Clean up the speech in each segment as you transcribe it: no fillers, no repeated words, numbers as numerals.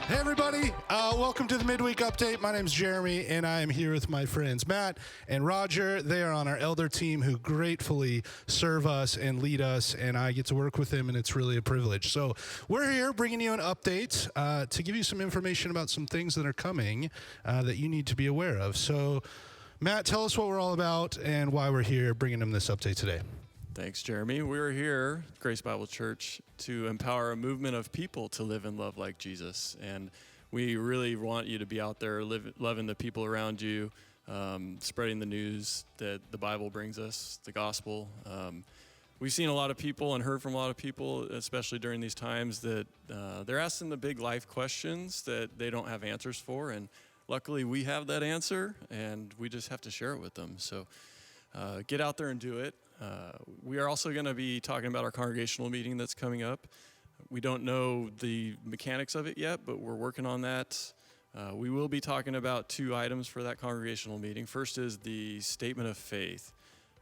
Hey, everybody. Welcome to the Midweek Update. My name's Jeremy, and I am here with my friends Matt and Roger. They are on our elder team who gratefully serve us and lead us, and I get to work with them, and it's really a privilege. So we're here bringing you an update to give you some information about some things that are coming that you need to be aware of. So, Matt, tell us what we're all about and why we're here bringing them this update today. Thanks, Jeremy. We're here, Grace Bible Church, to empower a movement of people to live and love like Jesus. And we really want you to be out there loving the people around you, spreading the news that the Bible brings us, the gospel. We've seen a lot of people and heard from a lot of people, especially during these times, that they're asking the big life questions that they don't have answers for. And luckily, we have that answer, and we just have to share it with them. So get out there and do it. We are also going to be talking about our congregational meeting that's coming up. We don't know the mechanics of it yet, but we're working on that. We will be talking about two items for that congregational meeting. First is the statement of faith.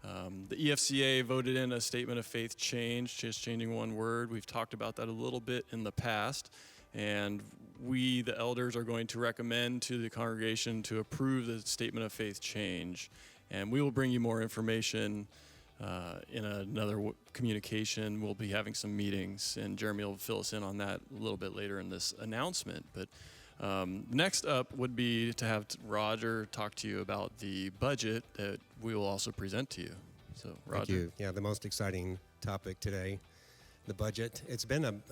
The EFCA voted in a statement of faith change, just changing one word. We've talked about that a little bit in the past, and we, the elders, are going to recommend to the congregation to approve the statement of faith change. And we will bring you more information in another communication. We'll be having some meetings, and Jeremy will fill us in on that a little bit later in this announcement. But next up would be to have Roger talk to you about the budget that we will also present to you. So, Roger. Thank you. Yeah, the most exciting topic today, the budget. It's been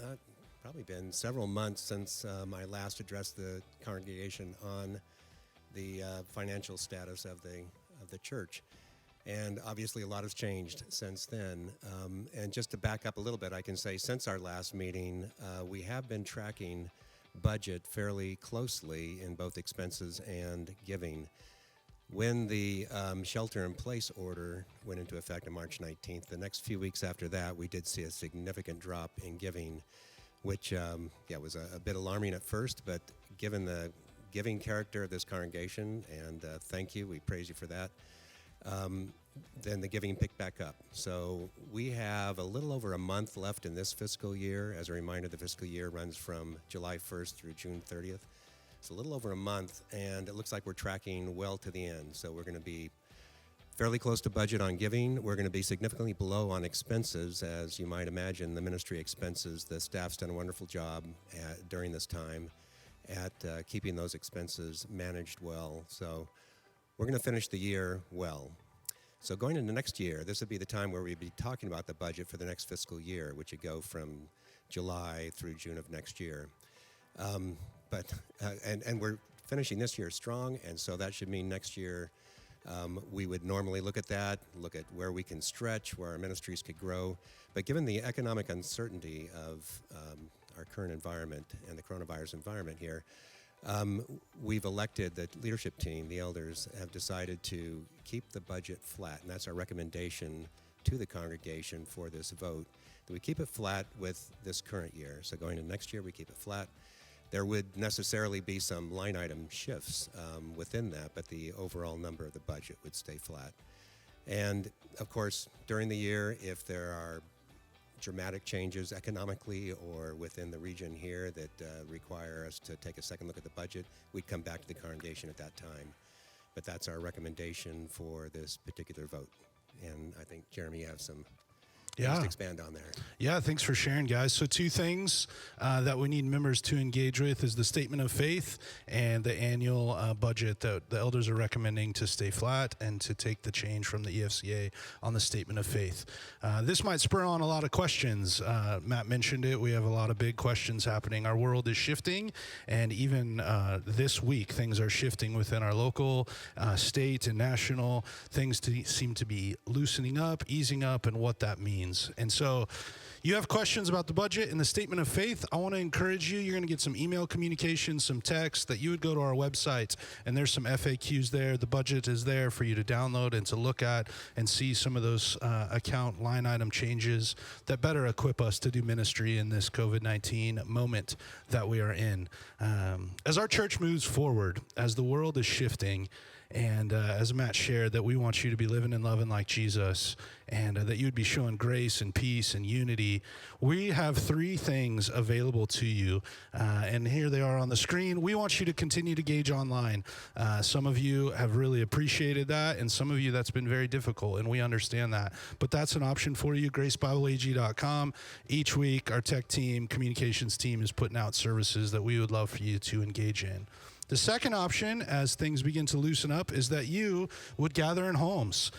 probably been several months since I last addressed the congregation on the financial status of the church. And obviously a lot has changed since then. And just to back up a little bit, I can say since our last meeting, we have been tracking budget fairly closely in both expenses and giving. When the shelter-in-place order went into effect on March 19th, the next few weeks after that, we did see a significant drop in giving, which was a bit alarming at first, but given the giving character of this congregation, and thank you, we praise you for that, then the giving picked back up. So we have a little over a month left in this fiscal year. As a reminder, the fiscal year runs from July 1st through June 30th. It's a little over a month, and it looks like we're tracking well to the end. So we're going to be fairly close to budget on giving. We're going to be significantly below on expenses. As you might imagine, the ministry expenses, the staff's done a wonderful job during this time at keeping those expenses managed well. So we're going to finish the year well. So going into next year, this would be the time where we'd be talking about the budget for the next fiscal year, which would go from July through June of next year. And we're finishing this year strong, and so that should mean next year we would normally look at that, look at where we can stretch, where our ministries could grow. But given the economic uncertainty of our current environment and the coronavirus environment here, we've elected, the leadership team, the elders, have decided to keep the budget flat, and that's our recommendation to the congregation for this vote, that we keep it flat with this current year. So going into next year, we keep it flat. There would necessarily be some line item shifts within that, but the overall number of the budget would stay flat. And of course, during the year, if there are dramatic changes economically or within the region here that require us to take a second look at the budget, we'd come back to the congregation at that time. But that's our recommendation for this particular vote. And I think, Jeremy, you have some things to expand on there. Yeah, thanks for sharing, guys. So two things that we need members to engage with is the statement of faith and the annual budget that the elders are recommending to stay flat and to take the change from the EFCA on the statement of faith. This might spur on a lot of questions. Matt mentioned it. We have a lot of big questions happening. Our world is shifting, and even this week, things are shifting within our local, state, and national. Things seem to be loosening up, easing up, and what that means. And so you have questions about the budget and the statement of faith, I want to encourage you. You're going to get some email communication, some text, that you would go to our website, and there's some FAQs there. The budget is there for you to download and to look at and see some of those account line item changes that better equip us to do ministry in this COVID-19 moment that we are in. As our church moves forward, as the world is shifting, And as Matt shared, that we want you to be living and loving like Jesus, and that you would be showing grace and peace and unity. We have 3 things available to you, and here they are on the screen. We want you to continue to gauge online. Some of you have really appreciated that, and some of you that's been very difficult, and we understand that. But that's an option for you, gracebibleag.com. Each week, our tech team, communications team is putting out services that we would love for you to engage in. The second option, as things begin to loosen up, is that you would gather in homes.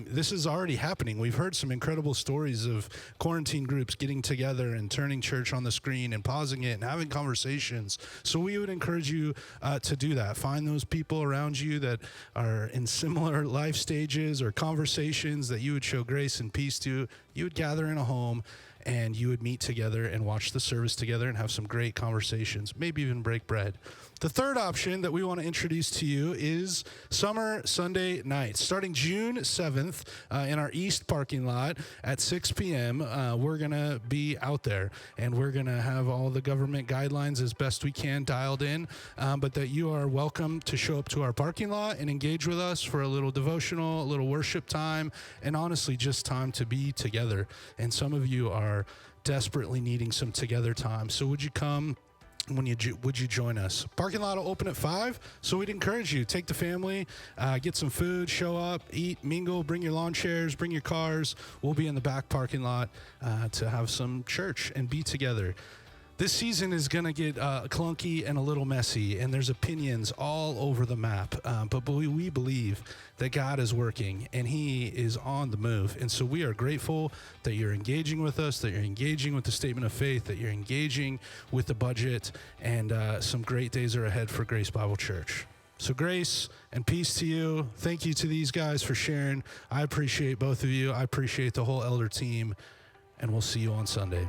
This is already happening. We've heard some incredible stories of quarantine groups getting together and turning church on the screen and pausing it and having conversations. So we would encourage you to do that. Find those people around you that are in similar life stages or conversations that you would show grace and peace to. You would gather in a home, and you would meet together and watch the service together and have some great conversations, maybe even break bread. The third option that we want to introduce to you is Summer Sunday Nights. Starting June 7th in our East parking lot at 6 p.m., we're going to be out there, and we're going to have all the government guidelines as best we can dialed in, but that you are welcome to show up to our parking lot and engage with us for a little devotional, a little worship time, and honestly, just time to be together. And some of you are desperately needing some together time. So would you come? Would you join us? Parking lot will open at 5, so we'd encourage you. Take the family, get some food, show up, eat, mingle, bring your lawn chairs, bring your cars. We'll be in the back parking lot to have some church and be together. This season is going to get clunky and a little messy, and there's opinions all over the map. But we believe that God is working, and He is on the move. And so we are grateful that you're engaging with us, that you're engaging with the statement of faith, that you're engaging with the budget, and some great days are ahead for Grace Bible Church. So grace and peace to you. Thank you to these guys for sharing. I appreciate both of you. I appreciate the whole elder team, and we'll see you on Sunday.